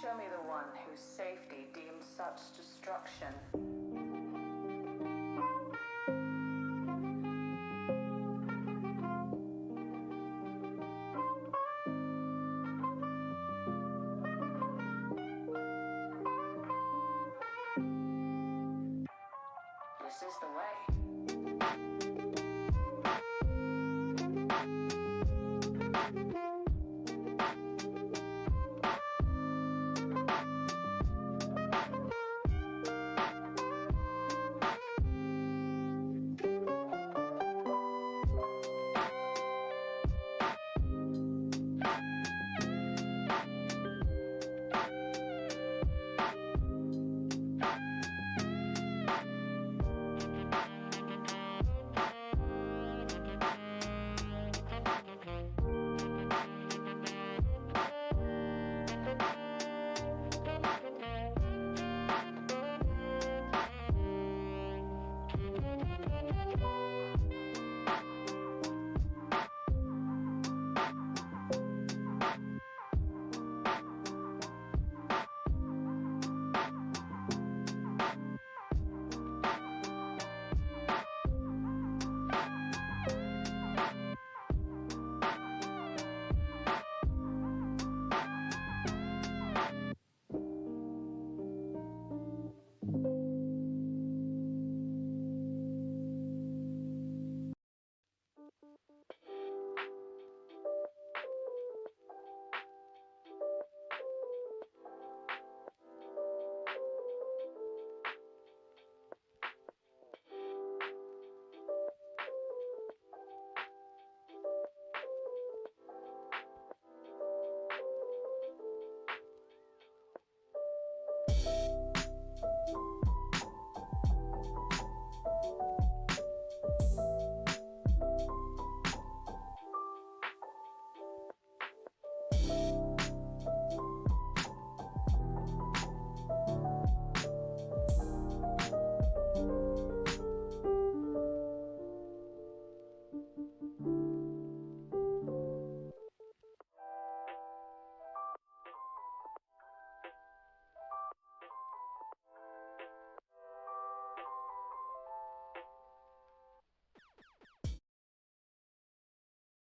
Show me the one whose safety deems such destruction. This is the way.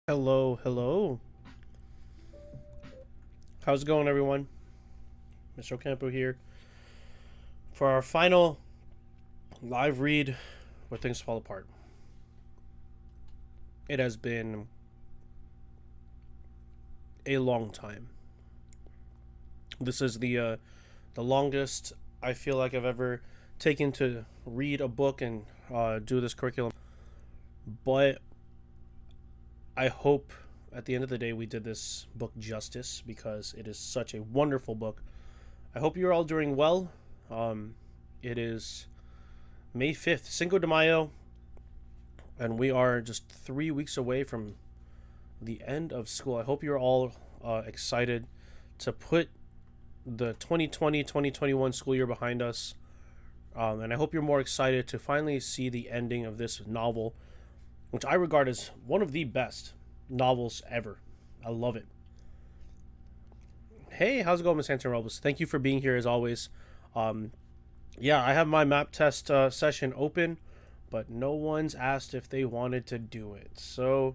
Hello, hello. How's it going, everyone? Mr. Ocampo here for our final live read where things fall apart. It has been a long time. This is the longest I feel like I've ever taken to read a book and do this curriculum. But I hope at the end of the day we did this book justice because it is such a wonderful book. I hope you're all doing well. It is May 5th, Cinco de Mayo, and we are just 3 weeks away from the end of school. I hope you're all excited to put the 2020-2021 school year behind us. And I hope you're more excited to finally see the ending of this novel, which I regard as one of the best novels ever. I love it. Hey, how's it going, Miss Anton Robles? Thank you for being here as always. Yeah, I have my map test session open, but no one's asked if they wanted to do it. So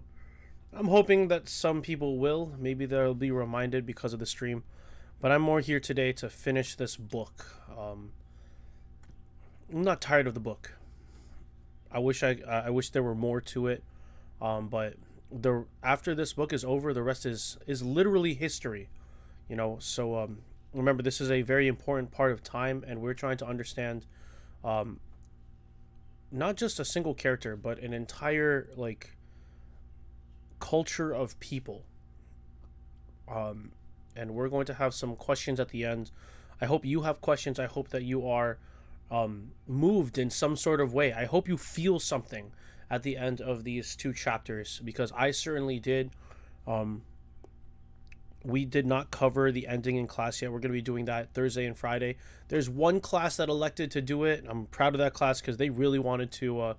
I'm hoping that some people will. Maybe they'll be reminded because of the stream. But I'm more here today to finish this book. I'm not tired of the book. I wish there were more to it, but after this book is over, the rest is literally history, So remember, this is a very important part of time, and we're trying to understand, not just a single character, but an entire culture of people. And we're going to have some questions at the end. I hope you have questions. I hope that you are moved in some sort of way. I hope you feel something at the end of these two chapters, because I certainly did. We did not cover the ending in class yet. We're going to be doing that Thursday and Friday. There's one class that elected to do it. I'm proud of that class because they really wanted to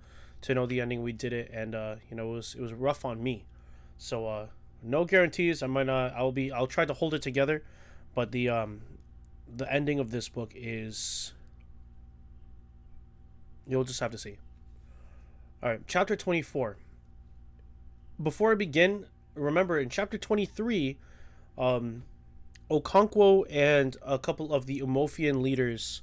know the ending. We did it, and it was rough on me. So no guarantees. I might not. I'll try to hold it together, but the the ending of this book is, you'll just have to see. All right, chapter 24. Before I begin, remember in chapter 23, Okonkwo and a couple of the Umofian leaders,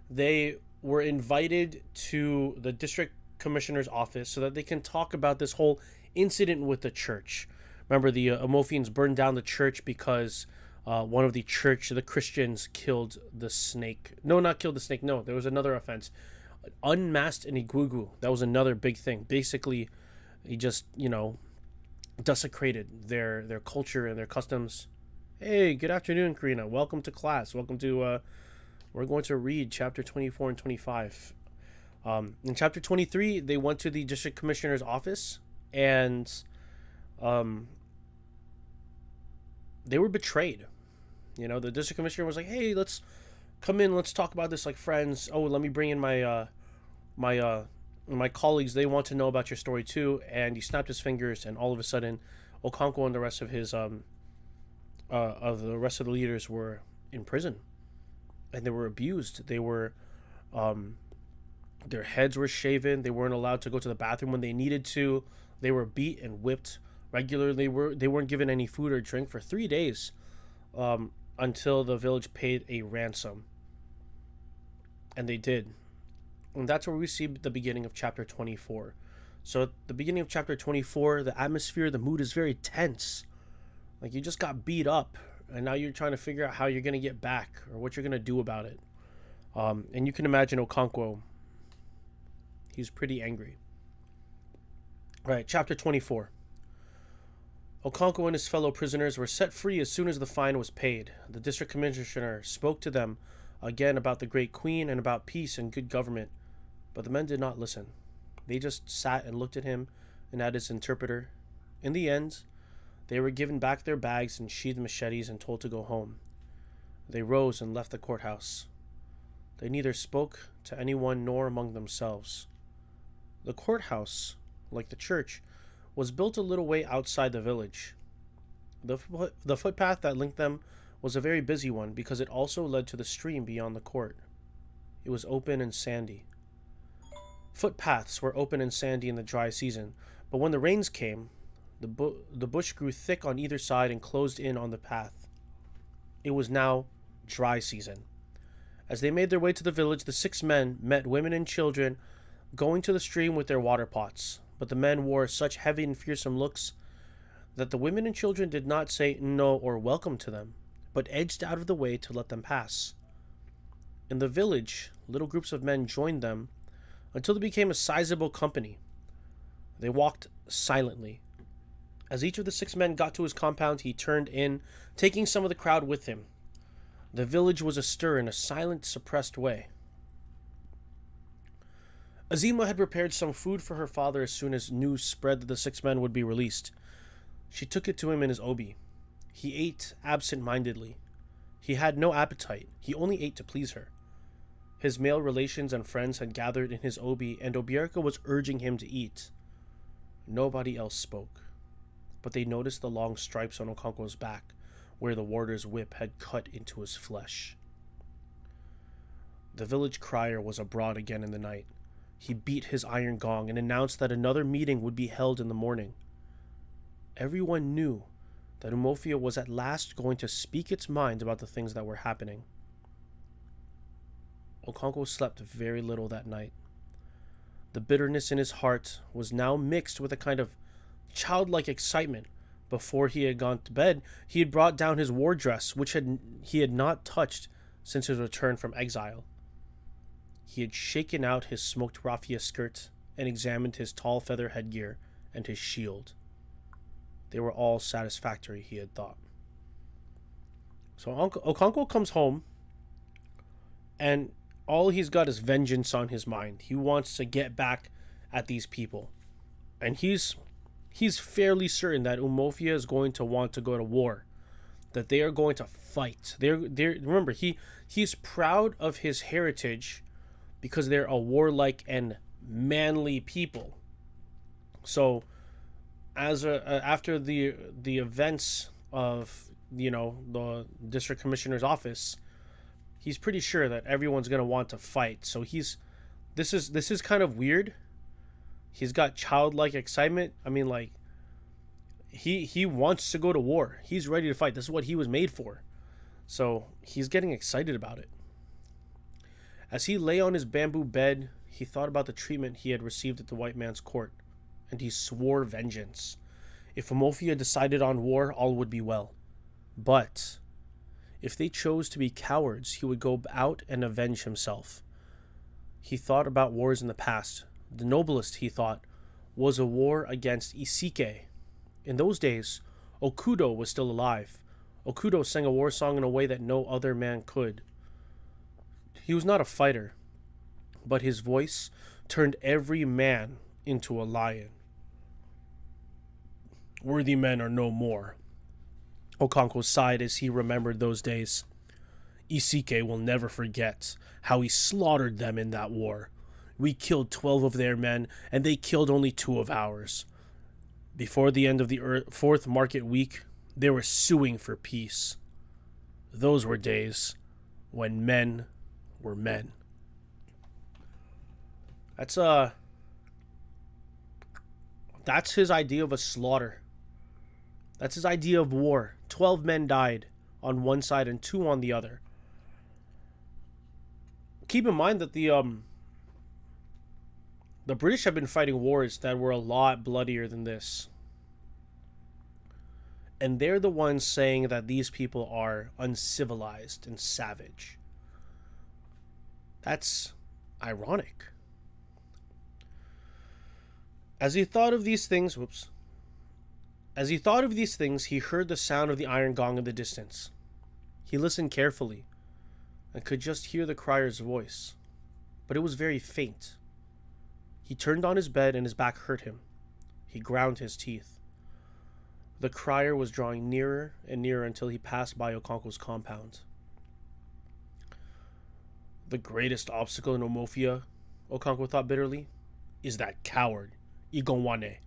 they were invited to the district commissioner's office so that they can talk about this whole incident with the church. Remember, the Umofians burned down the church because one of the Christians killed the snake. No, not killed the snake. No, there was another offense. Unmasked an Igugu. That was another big thing. Basically, he just, desecrated their culture and their customs. Hey, good afternoon, Karina. Welcome to class. Welcome to, we're going to read chapter 24 and 25. In chapter 23, they went to the district commissioner's office, and they were betrayed. The district commissioner was like, hey, let's come in. Let's talk about this like friends. Oh, let me bring in my colleagues. They want to know about your story too. And he snapped his fingers, and all of a sudden, Okonkwo and the rest of his of the rest of the leaders were in prison, and they were abused. They were, their heads were shaven. They weren't allowed to go to the bathroom when they needed to. They were beat and whipped regularly. They weren't given any food or drink for 3 days, until the village paid a ransom. And they did. And that's where we see the beginning of chapter 24. So at the beginning of chapter 24, the atmosphere, the mood is very tense. Like, you just got beat up, and now you're trying to figure out how you're going to get back or what you're going to do about it. And you can imagine Okonkwo. He's pretty angry. All right, chapter 24. Okonkwo and his fellow prisoners were set free as soon as the fine was paid. The district commissioner spoke to them again about the great queen and about peace and good government, but the men did not listen. They just sat and looked at him and at his interpreter. In the end, they were given back their bags and sheathed machetes and told to go home. They rose and left the courthouse. They neither spoke to anyone nor among themselves. The courthouse, like the church, was built a little way outside the village. The footpath that linked them was a very busy one because it also led to the stream beyond the court. It was open and sandy. Footpaths were open and sandy in the dry season, but when the rains came, the bush grew thick on either side and closed in on the path. It was now dry season. As they made their way to the village, the 6 men met women and children going to the stream with their water pots. But the men wore such heavy and fearsome looks that the women and children did not say no or welcome to them, but edged out of the way to let them pass. In the village, little groups of men joined them until they became a sizable company. They walked silently. As each of the 6 men got to his compound, he turned in, taking some of the crowd with him. The village was astir in a silent, suppressed way. Azima had prepared some food for her father as soon as news spread that the 6 men would be released. She took it to him in his obi. He ate absent-mindedly. He had no appetite. He only ate to please her. His male relations and friends had gathered in his obi, and Obierka was urging him to eat. Nobody else spoke, but they noticed the long stripes on Okonkwo's back, where the warder's whip had cut into his flesh. The village crier was abroad again in the night. He beat his iron gong and announced that another meeting would be held in the morning. Everyone knew that Umofia was at last going to speak its mind about the things that were happening. Okonkwo slept very little that night. The bitterness in his heart was now mixed with a kind of childlike excitement. Before he had gone to bed, he had brought down his war dress, which he had not touched since his return from exile. He had shaken out his smoked raffia skirt and examined his tall feather headgear and his shield. They were all satisfactory, he had thought. So Okonkwo comes home, and all he's got is vengeance on his mind. He wants to get back at these people. And he's fairly certain that Umofia is going to want to go to war, that they are going to fight. Remember, he's proud of his heritage because they're a warlike and manly people. So, after the events of the district commissioner's office, He's pretty sure that everyone's gonna want to fight. So this is kind of weird. He's got childlike excitement. I mean, like, he wants to go to war. He's ready to fight. This is what he was made for. So he's getting excited about it. As he lay on his bamboo bed, he thought about the treatment he had received at the white man's court, and he swore vengeance. If Umofia decided on war, all would be well. But if they chose to be cowards, he would go out and avenge himself. He thought about wars in the past. The noblest, he thought, was a war against Isike. In those days, Okudo was still alive. Okudo sang a war song in a way that no other man could. He was not a fighter, but his voice turned every man into a lion. Worthy men are no more. Okonkwo sighed as he remembered those days. Isike will never forget how he slaughtered them in that war. We killed 12 of their men, and they killed only 2 of ours. Before the end of the 4th market week, they were suing for peace. Those were days when men were men. That's his idea of a slaughter. That's his idea of war. 12 men died on one side and 2 on the other. Keep in mind that the British have been fighting wars that were a lot bloodier than this. And they're the ones saying that these people are uncivilized and savage. That's ironic. As he thought of these things, he heard the sound of the iron gong in the distance. He listened carefully and could just hear the crier's voice, but it was very faint. He turned on his bed and his back hurt him. He ground his teeth. The crier was drawing nearer and nearer until he passed by Okonkwo's compound. The greatest obstacle in Umofia, Okonkwo thought bitterly, is that coward, Igonwane.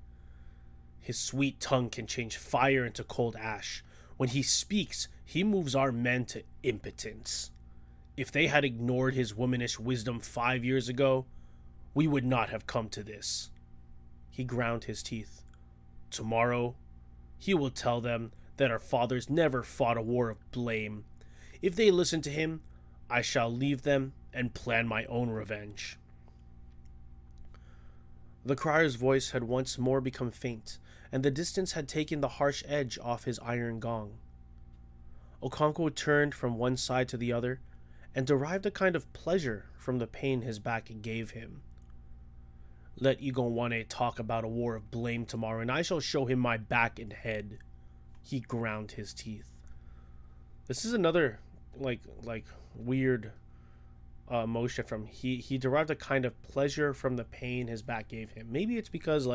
His sweet tongue can change fire into cold ash. When he speaks, he moves our men to impotence. If they had ignored his womanish wisdom 5 years ago, we would not have come to this. He ground his teeth. Tomorrow, he will tell them that our fathers never fought a war of blame. If they listen to him, I shall leave them and plan my own revenge. The crier's voice had once more become faint, and the distance had taken the harsh edge off his iron gong. Okonkwo turned from one side to the other, and derived a kind of pleasure from the pain his back gave him. Let Igonwane talk about a war of blame tomorrow, and I shall show him my back and head. He ground his teeth. This is another like weird emotion from he derived a kind of pleasure from the pain his back gave him. Maybe it's because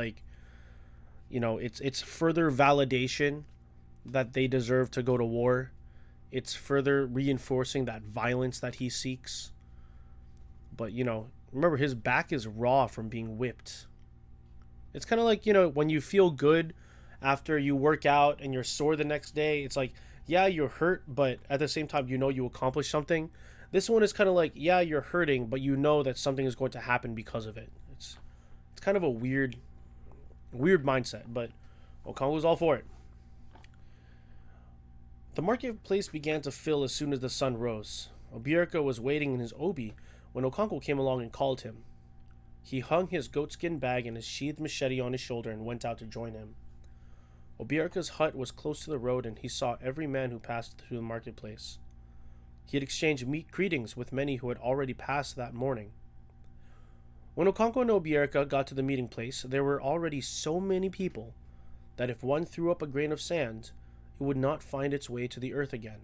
it's further validation that they deserve to go to war. It's further reinforcing that violence that he seeks. But remember, his back is raw from being whipped. It's kind of like, when you feel good after you work out and you're sore the next day. It's like, yeah, you're hurt, but at the same time, you accomplished something. This one is kind of like, yeah, you're hurting, but you know that something is going to happen because of it. It's kind of a weird mindset, but Okonkwo's all for it. The marketplace began to fill as soon as the sun rose. Obierka was waiting in his obi when Okonkwo came along and called him. He hung his goatskin bag and his sheathed machete on his shoulder and went out to join him. Obierka's hut was close to the road, and he saw every man who passed through the marketplace. He had exchanged greetings with many who had already passed that morning. When Okonkwo and Obierka got to the meeting place, there were already so many people that if one threw up a grain of sand, it would not find its way to the earth again,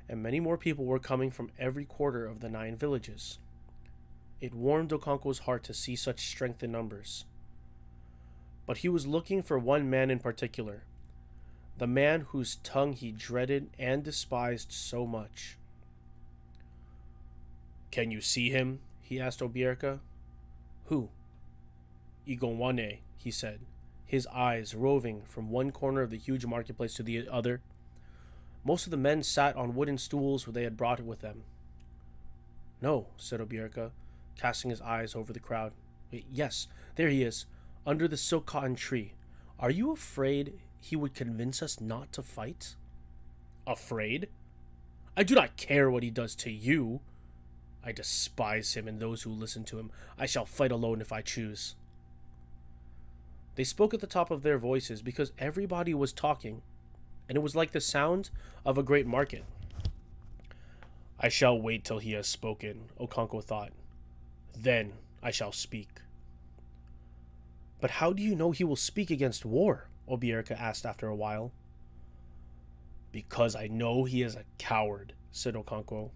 and many more people were coming from every quarter of the 9 villages. It warmed Okonkwo's heart to see such strength in numbers. But he was looking for one man in particular, the man whose tongue he dreaded and despised so much. "Can you see him?" he asked Obierka. "Who?" "Igonwane," he said, his eyes roving from one corner of the huge marketplace to the other. Most of the men sat on wooden stools they had brought with them. No, said Obierka, casting his eyes over the crowd. Yes, there he is, under the silk cotton tree. Are you afraid he would convince us not to fight? Afraid? I do not care what he does to you. I despise him and those who listen to him. I shall fight alone if I choose. They spoke at the top of their voices because everybody was talking, and it was like the sound of a great market. I shall wait till he has spoken, Okonkwo thought. Then I shall speak. But how do you know he will speak against war? Obierka asked after a while. Because I know he is a coward, said Okonkwo.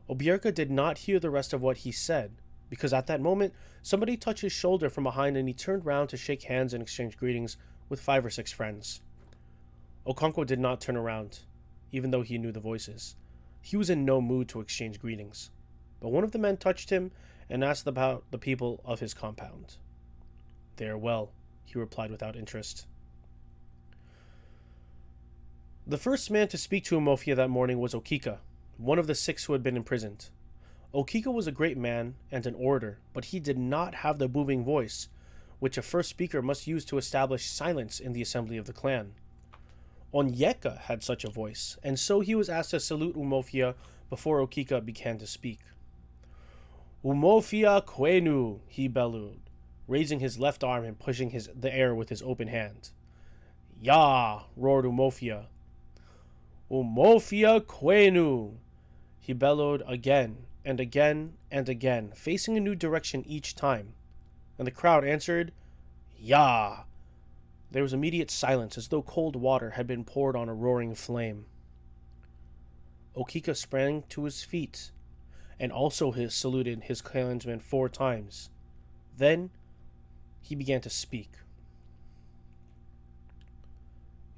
Obierka did not hear the rest of what he said, because at that moment somebody touched his shoulder from behind and he turned round to shake hands and exchange greetings with 5 or 6 friends. Okonkwo did not turn around, even though he knew the voices. He was in no mood to exchange greetings, but one of the men touched him and asked about the people of his compound. They are well, he replied without interest. The first man to speak to Umofia that morning was Okika, one of the 6 who had been imprisoned. Okika was a great man and an orator, but he did not have the booming voice, which a first speaker must use to establish silence in the assembly of the clan. Onyeka had such a voice, and so he was asked to salute Umofia before Okika began to speak. Umofia Kwenu, he bellowed, raising his left arm and pushing the air with his open hand. Ya, roared Umofia. Umofia Kwenu, he bellowed again and again and again, facing a new direction each time, and the crowd answered, Ya. There was immediate silence, as though cold water had been poured on a roaring flame. Okika sprang to his feet, and also saluted his clansmen 4 times. Then he began to speak.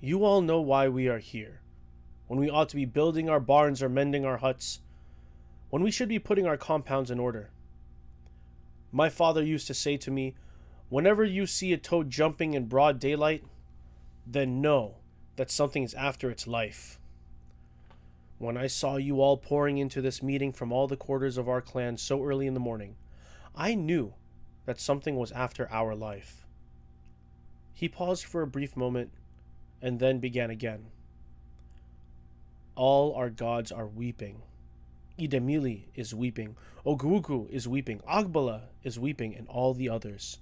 You all know why we are here, when we ought to be building our barns or mending our huts, when we should be putting our compounds in order. My father used to say to me, whenever you see a toad jumping in broad daylight, then know that something is after its life. When I saw you all pouring into this meeting from all the quarters of our clan so early in the morning, I knew that something was after our life. He paused for a brief moment and then began again. All our gods are weeping. Idemili is weeping, Ogugu is weeping, Agbala is weeping, and all the others.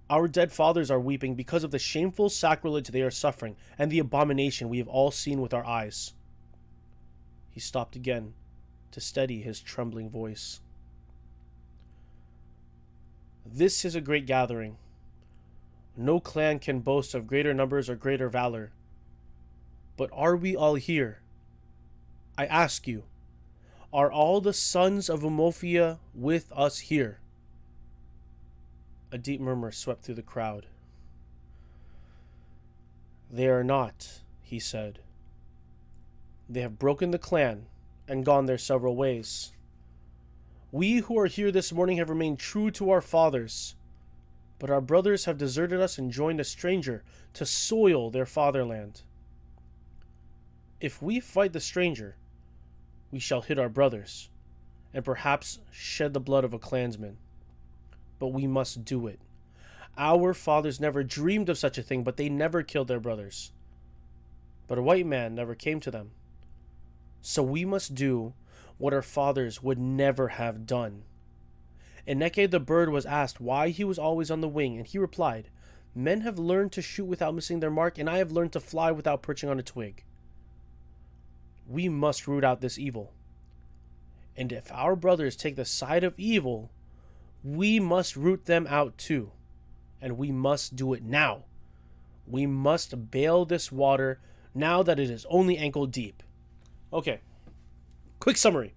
Our dead fathers are weeping because of the shameful sacrilege they are suffering and the abomination we have all seen with our eyes. He stopped again to steady his trembling voice. This is a great gathering. No clan can boast of greater numbers or greater valor. But are we all here? I ask you, are all the sons of Umofia with us here? A deep murmur swept through the crowd. They are not, he said. They have broken the clan and gone their several ways. We who are here this morning have remained true to our fathers, but our brothers have deserted us and joined a stranger to soil their fatherland. If we fight the stranger, we shall hit our brothers, and perhaps shed the blood of a clansman. But we must do it. Our fathers never dreamed of such a thing, but they never killed their brothers. But a white man never came to them. So we must do what our fathers would never have done. Eneke the bird was asked why he was always on the wing, and he replied, Men have learned to shoot without missing their mark, and I have learned to fly without perching on a twig. We must root out this evil. And if our brothers take the side of evil, we must root them out too. And we must do it now. We must bail this water now that it is only ankle deep. Okay, quick summary.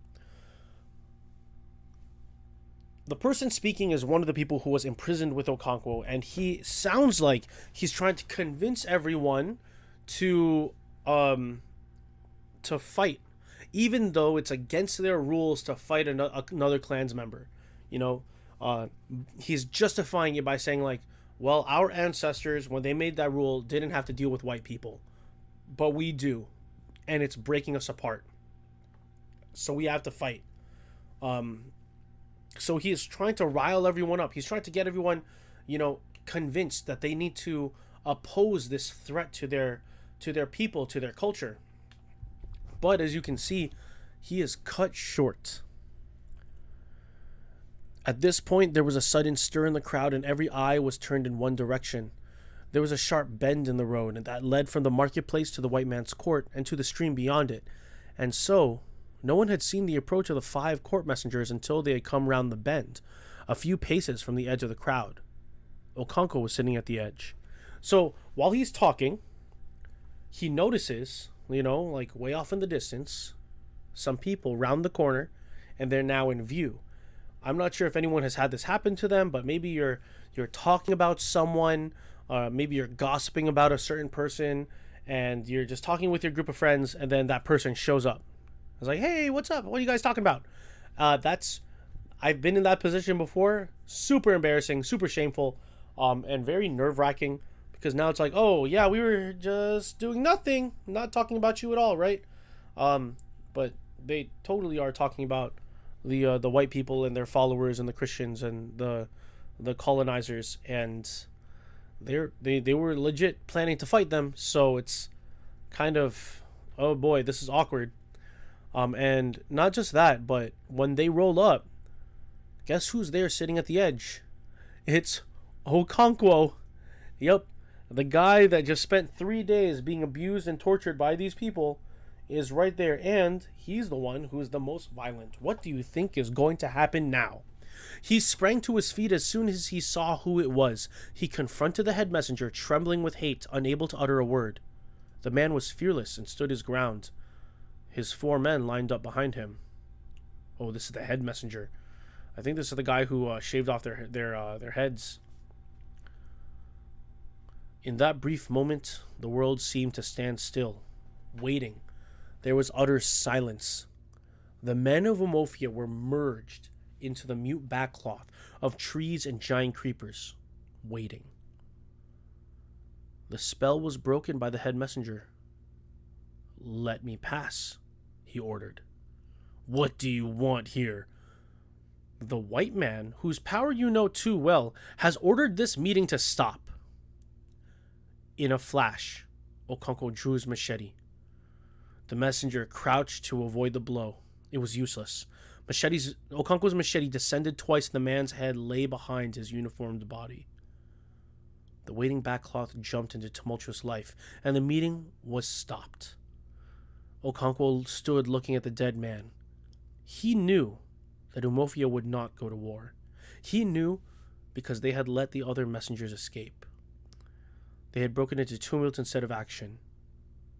The person speaking is one of the people who was imprisoned with Okonkwo, and he sounds like he's trying to convince everyone to fight, even though it's against their rules to fight another clan's member. You know, he's justifying it by saying, like, well, our ancestors, when they made that rule, didn't have to deal with white people, but we do, and it's breaking us apart. So we have to fight. So he is trying to rile everyone up. He's trying to get everyone, convinced that they need to oppose this threat to their people, to their culture. But as you can see, he is cut short. At this point, there was a sudden stir in the crowd, and every eye was turned in one direction. There was a sharp bend in the road, and that led from the marketplace to the white man's court and to the stream beyond it. And so, no one had seen the approach of the 5 court messengers until they had come round the bend, a few paces from the edge of the crowd. Okonkwo was sitting at the edge. So, while he's talking, he notices, like way off in the distance, some people round the corner, and they're now in view. I'm not sure if anyone has had this happen to them, but maybe you're talking about someone, maybe you're gossiping about a certain person, and you're just talking with your group of friends, and then that person shows up. It's like, hey, what's up? What are you guys talking about? I've been in that position before. Super embarrassing, super shameful, and very nerve-wracking, because now it's like, oh yeah, we were just doing nothing, not talking about you at all, right? But they totally are talking about the white people and their followers and the Christians and the colonizers, and they were legit planning to fight them. So it's kind of, oh boy, this is awkward. And not just that, but when they roll up, guess who's there sitting at the edge? It's Okonkwo. Yep, the guy that just spent 3 days being abused and tortured by these people is right there, and he's the one who is the most violent. What do you think is going to happen now? He sprang to his feet as soon as he saw who it was. He confronted the head messenger, trembling with hate, unable to utter a word. The man was fearless and stood his ground. His 4 men lined up behind him. Oh, this is the head messenger. I think this is the guy who shaved off their heads. In that brief moment, the world seemed to stand still, waiting. There was utter silence. The men of Umofia were merged into the mute backcloth of trees and giant creepers, waiting. The spell was broken by the head messenger. "Let me pass," he ordered. "What do you want here?" "The white man, whose power you know too well, has ordered this meeting to stop." In a flash, Okonkwo drew his machete. The messenger crouched to avoid the blow. It was useless. Okonkwo's machete descended twice, and the man's head lay behind his uniformed body. The waiting backcloth jumped into tumultuous life, and the meeting was stopped. Okonkwo stood looking at the dead man. He knew that Umofia would not go to war. He knew because they had let the other messengers escape. They had broken into tumult instead of action.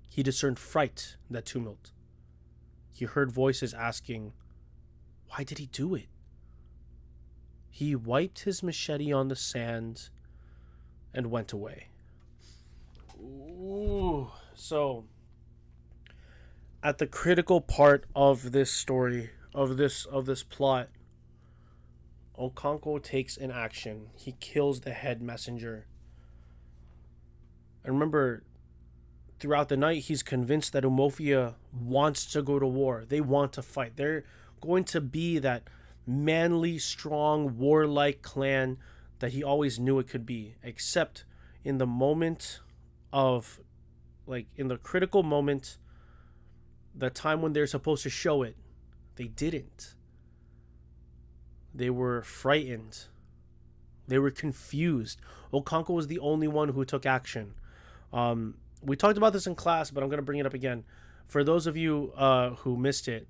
He discerned fright in that tumult. He heard voices asking, why did he do it? He wiped his machete on the sand and went away. Ooh, so at the critical part of this story, of this plot, Okonkwo takes an action. He kills the head messenger. And remember, throughout the night, he's convinced that Umofia wants to go to war. They want to fight. They're going to be that manly, strong, warlike clan that he always knew it could be. Except in the moment of, in the critical moment, the time when they're supposed to show it, they didn't. They were frightened. They were confused. Okonkwo was the only one who took action. We talked about this in class, but I'm going to bring it up again. For those of you who missed it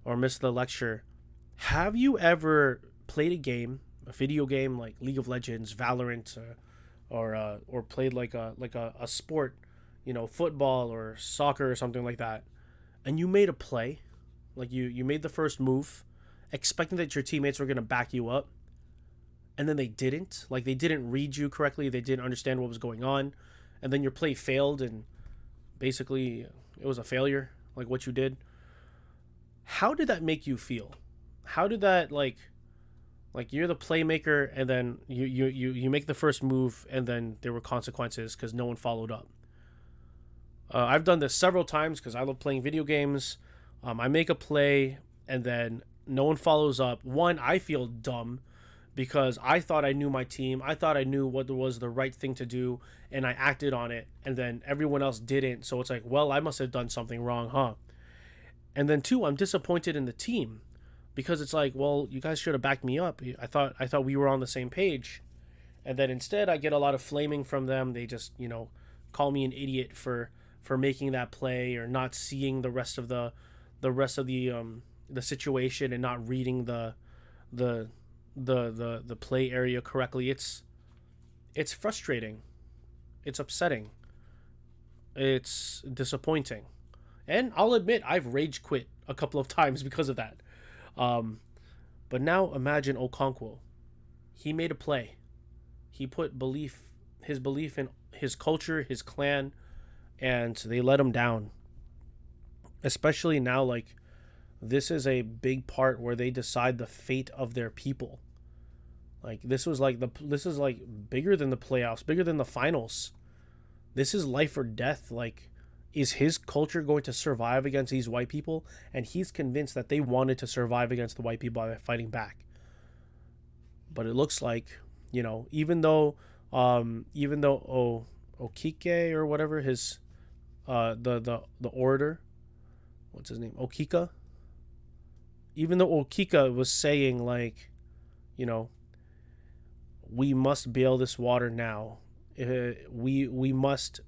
or missed the lecture, have you ever played a video game like League of Legends, Valorant, or played like a sport, football or soccer or something like that, and you made a play, like you made the first move, expecting that your teammates were going to back you up, and then they didn't. Like, they didn't read you correctly, they didn't understand what was going on, and then your play failed, and basically it was a failure, like what you did. How did that make you feel? How did that, like you're the playmaker, and then you make the first move, and then there were consequences because no one followed up? I've done this several times because I love playing video games. I make a play, and then No one follows up. One, I feel dumb because I thought I knew my team. I thought I knew what was the right thing to do, and I acted on it, and then everyone else didn't. So it's like, well, I must have done something wrong, huh? And then two, I'm disappointed in the team because it's like, well, you guys should have backed me up. I thought we were on the same page, and then instead I get a lot of flaming from them. They just call me an idiot for making that play or not seeing the situation and not reading the the play area correctly. It's frustrating. It's upsetting. It's disappointing. And I'll admit I've rage quit a couple of times because of that. Um, but now imagine Okonkwo. He made a play. He put his belief in his culture, his clan, and they let him down. Especially now, like this is a big part where they decide the fate of their people. Like this is like bigger than the playoffs, bigger than the finals. This is life or death. Like, is his culture going to survive against these white people? And he's convinced that they wanted to survive against the white people by fighting back. But it looks like, even though Okike or whatever his the orator, what's his name, Okika, even though Okika was saying like, you know, we must bail this water now. We must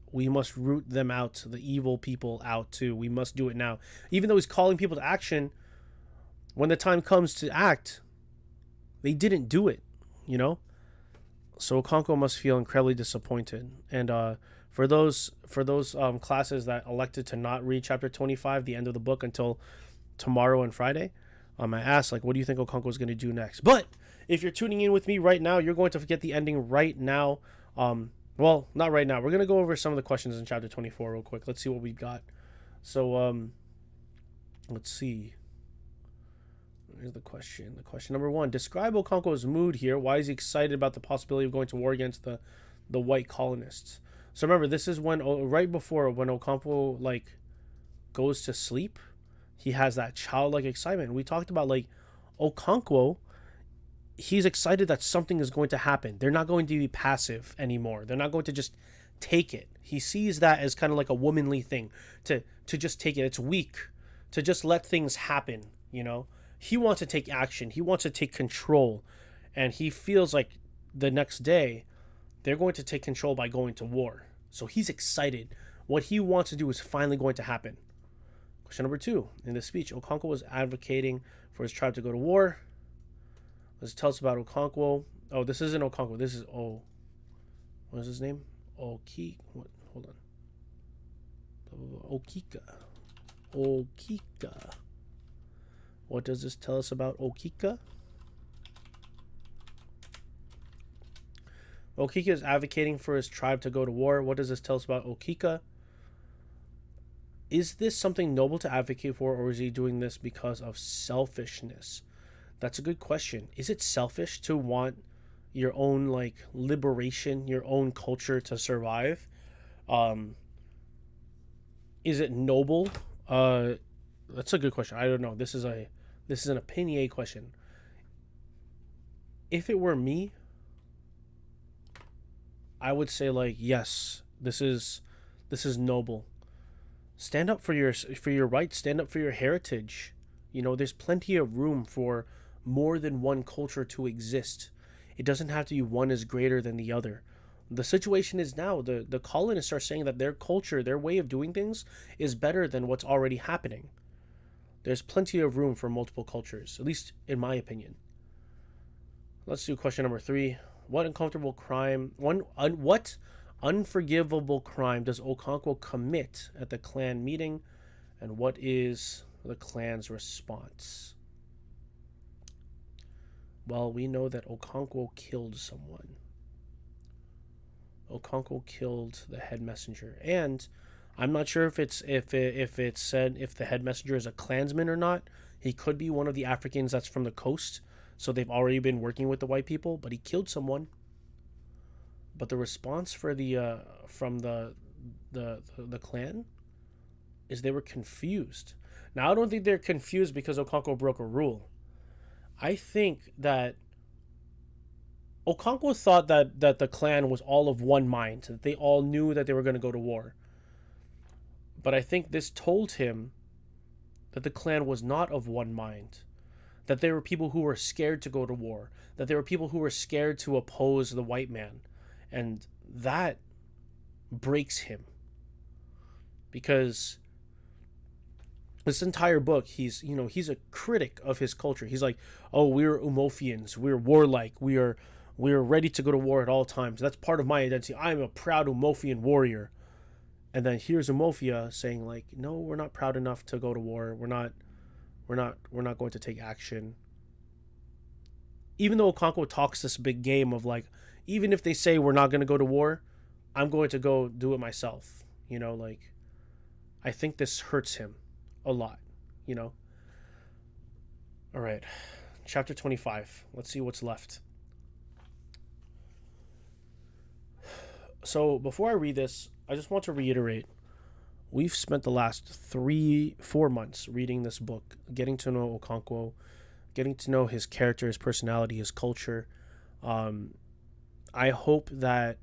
root them out, the evil people out too. We must do it now. Even though he's calling people to action, when the time comes to act, they didn't do it. So Okonkwo must feel incredibly disappointed. And for those classes that elected to not read chapter 25, the end of the book, until tomorrow and Friday, I asked, like, what do you think Okonkwo is going to do next? But if you're tuning in with me right now, you're going to get the ending right now. Well, not right now. We're going to go over some of the questions in chapter 24 real quick. Let's see what we've got. So, let's see. Here's the question. The question number 1. Describe Okonkwo's mood here. Why is he excited about the possibility of going to war against the white colonists? So remember, this is right before when Okonkwo, like, goes to sleep. He has that childlike excitement. We talked about, like, Okonkwo, he's excited that something is going to happen. They're not going to be passive anymore. They're not going to just take it. He sees that as kind of like a womanly thing, to just take it. It's weak to just let things happen, He wants to take action. He wants to take control. And he feels like the next day they're going to take control by going to war. So he's excited. What he wants to do is finally going to happen. Question number 2. In the speech, Okonkwo was advocating for his tribe to go to war. Let's tell us about Okonkwo. Oh, this isn't Okonkwo. This is what is his name? Hold on. Okika. What does this tell us about Okika? Okika is advocating for his tribe to go to war. What does this tell us about Okika? Is this something noble to advocate for, or is he doing this because of selfishness? That's a good question. Is it selfish to want your own, like, liberation, your own culture to survive? Is it noble? That's a good question. I don't know. This is an opinion question. If it were me, I would say, like, yes, this is noble. Stand up for your rights. Stand up for your heritage. There's plenty of room for more than one culture to exist. It doesn't have to be one is greater than the other. The situation is now the colonists are saying that their culture, their way of doing things, is better than what's already happening. There's plenty of room for multiple cultures, at least in my opinion. Let's do question number 3. What unforgivable crime does Okonkwo commit at the clan meeting, and what is the clan's response? Well, we know that Okonkwo killed someone. Okonkwo killed the head messenger, and I'm not sure if it said if the head messenger is a clansman or not. He could be one of the Africans that's from the coast, so they've already been working with the white people. But he killed someone. But the response for from the clan is they were confused. Now, I don't think they're confused because Okonkwo broke a rule. I think that Okonkwo thought that the clan was all of one mind, that they all knew that they were going to go to war. But I think this told him that the clan was not of one mind, that there were people who were scared to go to war, that there were people who were scared to oppose the white man. And that breaks him, because this entire book, he's a critic of his culture. He's like, oh, we're Umofians, we're warlike, we are ready to go to war at all times. That's part of my identity. I'm a proud Umofian warrior. And then here's Umofia saying like, no, we're not proud enough to go to war. We're not going to take action. Even though Okonkwo talks this big game of like, even if they say we're not going to go to war, I'm going to go do it myself. Like, I think this hurts him a lot, All right. Chapter 25. Let's see what's left. So before I read this, I just want to reiterate, we've spent the last 3-4 months reading this book, getting to know Okonkwo, getting to know his character, his personality, his culture. I hope that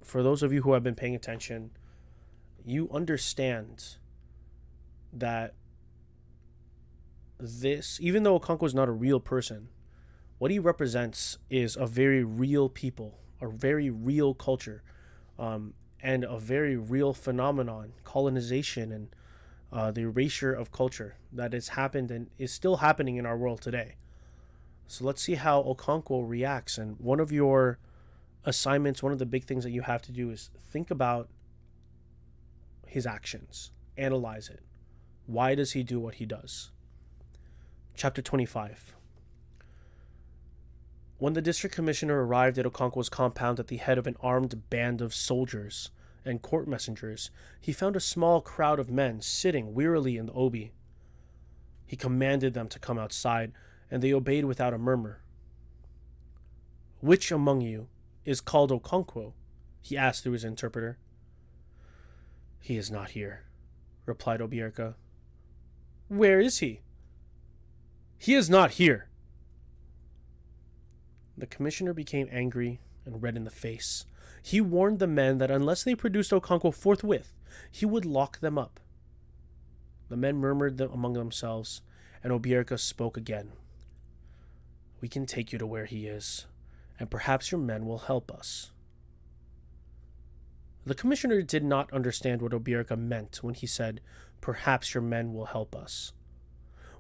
for those of you who have been paying attention, you understand that this, even though Okonkwo is not a real person, what he represents is a very real people, a very real culture, and a very real phenomenon, colonization and the erasure of culture that has happened and is still happening in our world today. So let's see how Okonkwo reacts. And one of your assignments, one of the big things that you have to do is think about his actions, analyze it. Why does he do what he does? Chapter 25. When the district commissioner arrived at Okonkwo's compound at the head of an armed band of soldiers and court messengers, he found a small crowd of men sitting wearily in the obi. He commanded them to come outside, and they obeyed without a murmur. "Which among you is called Okonkwo?" he asked through his interpreter. "He is not here," replied Obierka. "Where is he?" "He is not here." The commissioner became angry and red in the face. He warned the men that unless they produced Okonkwo forthwith, he would lock them up. The men murmured among themselves, and Obierka spoke again. "We can take you to where he is, and perhaps your men will help us." The commissioner did not understand what Obierka meant when he said, "Perhaps your men will help us."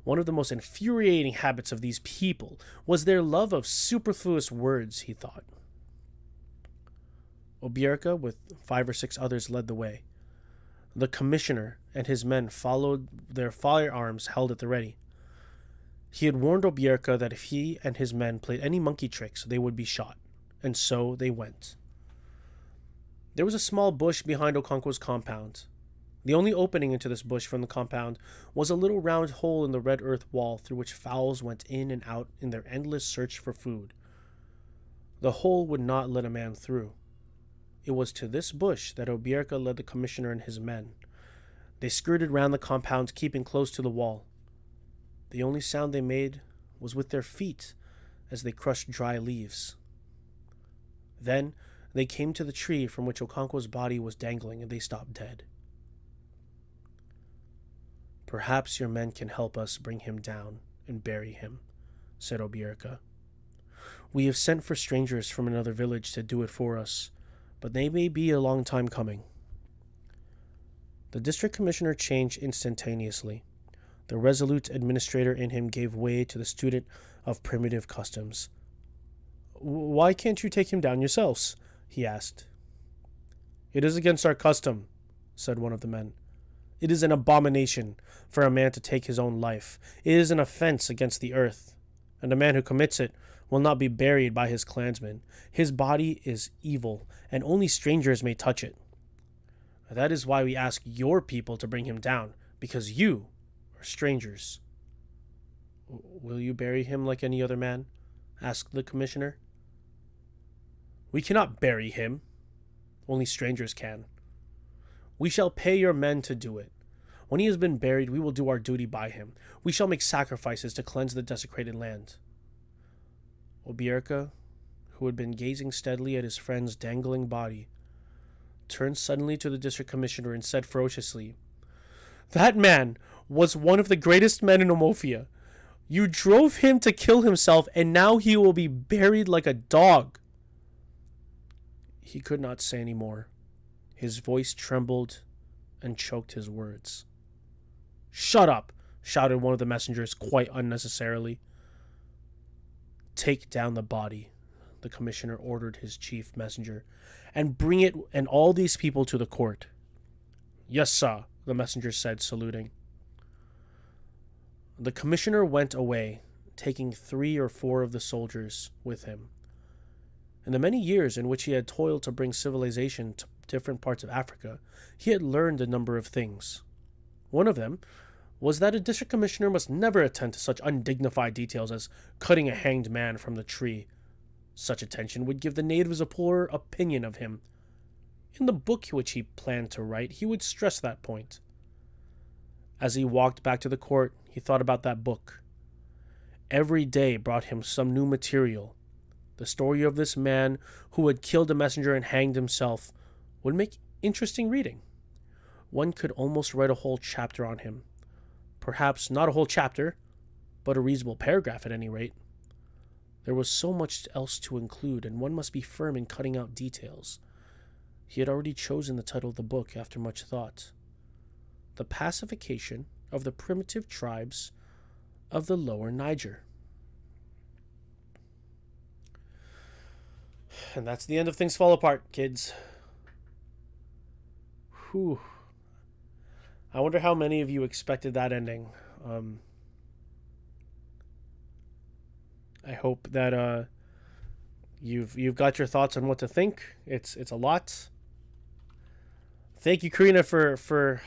One of the most infuriating habits of these people was their love of superfluous words, he thought. Obierka, with 5 or 6 others, led the way. The commissioner and his men followed, their firearms held at the ready. He had warned Obierka that if he and his men played any monkey tricks, they would be shot, and so they went. There was a small bush behind Okonkwo's compound. The only opening into this bush from the compound was a little round hole in the red earth wall through which fowls went in and out in their endless search for food. The hole would not let a man through. It was to this bush that Obierka led the commissioner and his men. They skirted round the compound, keeping close to the wall. The only sound they made was with their feet as they crushed dry leaves. Then they came to the tree from which Okonkwo's body was dangling, and they stopped dead. "Perhaps your men can help us bring him down and bury him," said Obierka. "We have sent for strangers from another village to do it for us, but they may be a long time coming." The district commissioner changed instantaneously. The resolute administrator in him gave way to the student of primitive customs. "Why can't you take him down yourselves?" he asked. "It is against our custom," said one of the men. "It is an abomination for a man to take his own life. It is an offense against the earth, and a man who commits it will not be buried by his clansmen. His body is evil, and only strangers may touch it. That is why we ask your people to bring him down, because you are strangers." "Will you bury him like any other man?" asked the commissioner. "We cannot bury him. Only strangers can. We shall pay your men to do it. When he has been buried, we will do our duty by him. We shall make sacrifices to cleanse the desecrated land. Obierka, who had been gazing steadily at his friend's dangling body, turned suddenly to the district commissioner and said ferociously, "That man was one of the greatest men in Omofia. You drove him to kill himself, and now he will be buried like a dog." He could not say any more. His voice trembled and choked his words. "Shut up!" shouted one of the messengers quite unnecessarily. "Take down the body," the commissioner ordered his chief messenger, "and bring it and all these people to the court." "Yes, sir," the messenger said, saluting. The commissioner went away, taking 3 or 4 of the soldiers with him. In the many years in which he had toiled to bring civilization to different parts of Africa, he had learned a number of things. One of them was that a district commissioner must never attend to such undignified details as cutting a hanged man from the tree. Such attention would give the natives a poor opinion of him. In the book which he planned to write, he would stress that point. As he walked back to the court, he thought about that book. Every day brought him some new material. The story of this man who had killed a messenger and hanged himself would make interesting reading. One could almost write a whole chapter on him. Perhaps not a whole chapter, but a reasonable paragraph at any rate. There was so much else to include, and one must be firm in cutting out details. He had already chosen the title of the book after much thought. The Pacification of the Primitive Tribes of the Lower Niger. And that's the end of Things Fall Apart, kids. Whew. I wonder how many of you expected that ending. I hope that you've got your thoughts on what to think. It's a lot. Thank you, Karina, for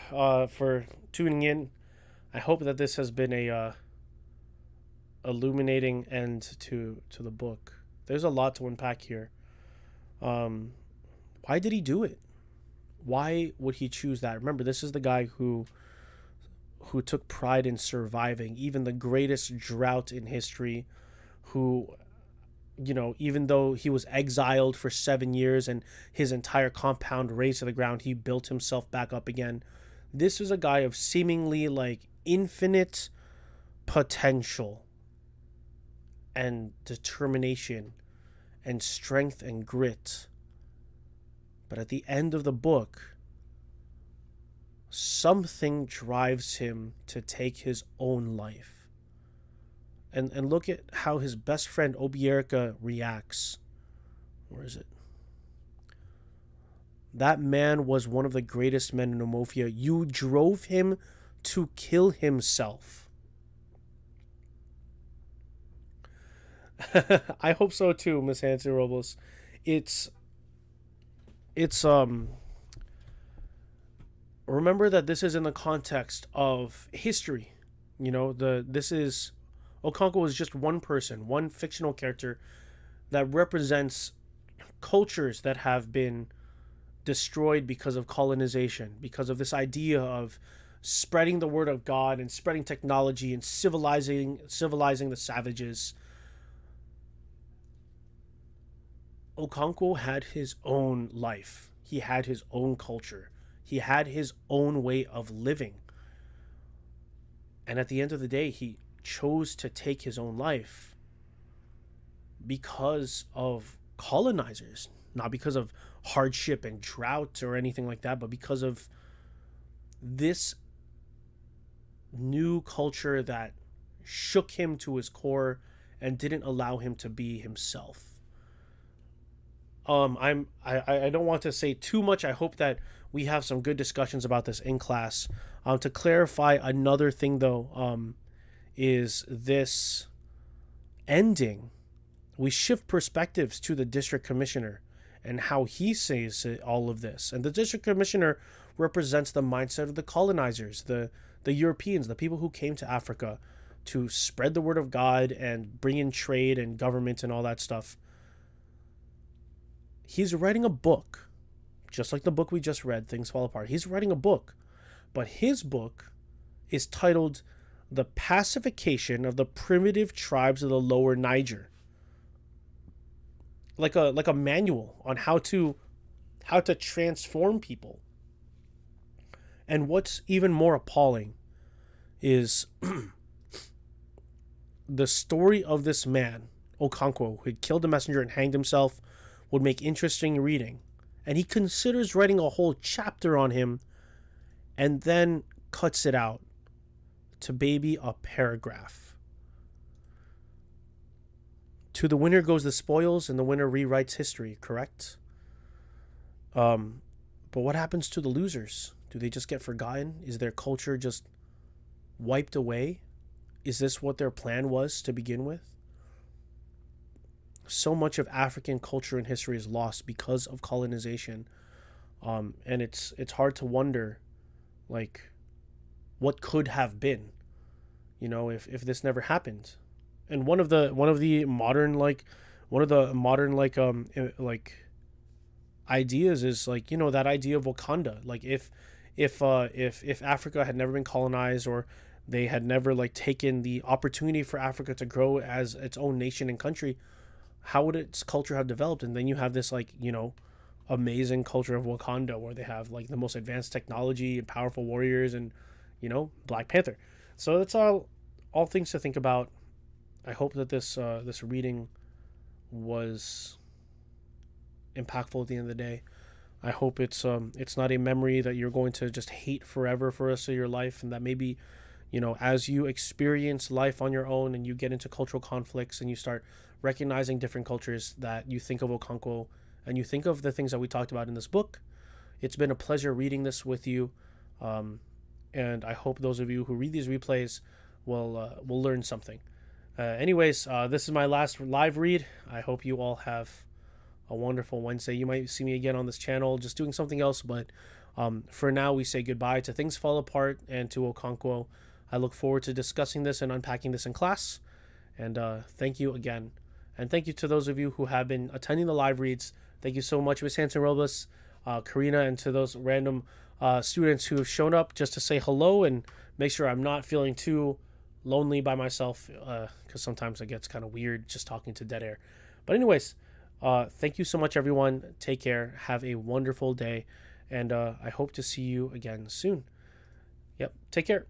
tuning in. I hope that this has been a illuminating end to the book. There's a lot to unpack here. Why did he do it? Why would he choose that? Remember, this is the guy who took pride in surviving even the greatest drought in history, who, you know, even though he was exiled for 7 years and his entire compound razed to the ground, he built himself back up again. This is a guy of seemingly like infinite potential and determination and strength and grit. But at the end of the book, something drives him to take his own life. And look at how his best friend Obierka reacts. Where is it? That man was one of the greatest men in Omofia. You drove him to kill himself. I hope so too, Miss Hanson Robles. It's remember that this is in the context of history. You know, Okonkwo is just one person, one fictional character that represents cultures that have been destroyed because of colonization, because of this idea of spreading the word of God and spreading technology and civilizing the savages. Okonkwo had his own life. He had his own culture. He had his own way of living. And at the end of the day, he chose to take his own life because of colonizers, not because of hardship and drought or anything like that, but because of this new culture that shook him to his core and didn't allow him to be himself. I don't want to say too much. I hope that we have some good discussions about this in class. To clarify another thing though, is this ending. We shift perspectives to the district commissioner and how he sees all of this. And the district commissioner represents the mindset of the colonizers, the Europeans, the people who came to Africa to spread the word of God and bring in trade and government and all that stuff. He's writing a book, just like the book we just read, Things Fall Apart. He's writing a book, But his book is titled The Pacification of the Primitive Tribes of the Lower Niger. Like a manual on how to transform people. And what's even more appalling is the story of this man, Okonkwo, who had killed the messenger and hanged himself, would make interesting reading. And he considers writing a whole chapter on him and then cuts it out to baby a paragraph. To the winner goes the spoils, and the winner rewrites history, correct? But what happens to the losers? Do they just get forgotten? Is their culture just wiped away? Is this what their plan was to begin with? So much of African culture and history is lost because of colonization. And it's hard to wonder, like, what could have been, if this never happened. And one of the modern ideas is that idea of Wakanda. Like if Africa had never been colonized, or they had never taken the opportunity for Africa to grow as its own nation and country, how would its culture have developed? And then you have this amazing culture of Wakanda, where they have the most advanced technology and powerful warriors, and Black Panther. So that's all things to think about. I hope that this reading was impactful at the end of the day. I hope it's not a memory that you're going to just hate forever for the rest of your life, and that maybe as you experience life on your own and you get into cultural conflicts and you start recognizing different cultures, that you think of Okonkwo and you think of the things that we talked about in this book. It's been a pleasure reading this with you, and I hope those of you who read these replays will learn something. Anyways, this is my last live read. I hope you all have a wonderful Wednesday. You might see me again on this channel just doing something else, but for now we say goodbye to Things Fall Apart and to Okonkwo. I look forward to discussing this and unpacking this in class, and thank you again. And thank you to those of you who have been attending the live reads. Thank you so much, Miss Hanson Robles, Karina, and to those random students who have shown up just to say hello and make sure I'm not feeling too lonely by myself, because sometimes it gets kind of weird just talking to dead air. But anyways, thank you so much, everyone. Take care. Have a wonderful day, and I hope to see you again soon. Yep. Take care.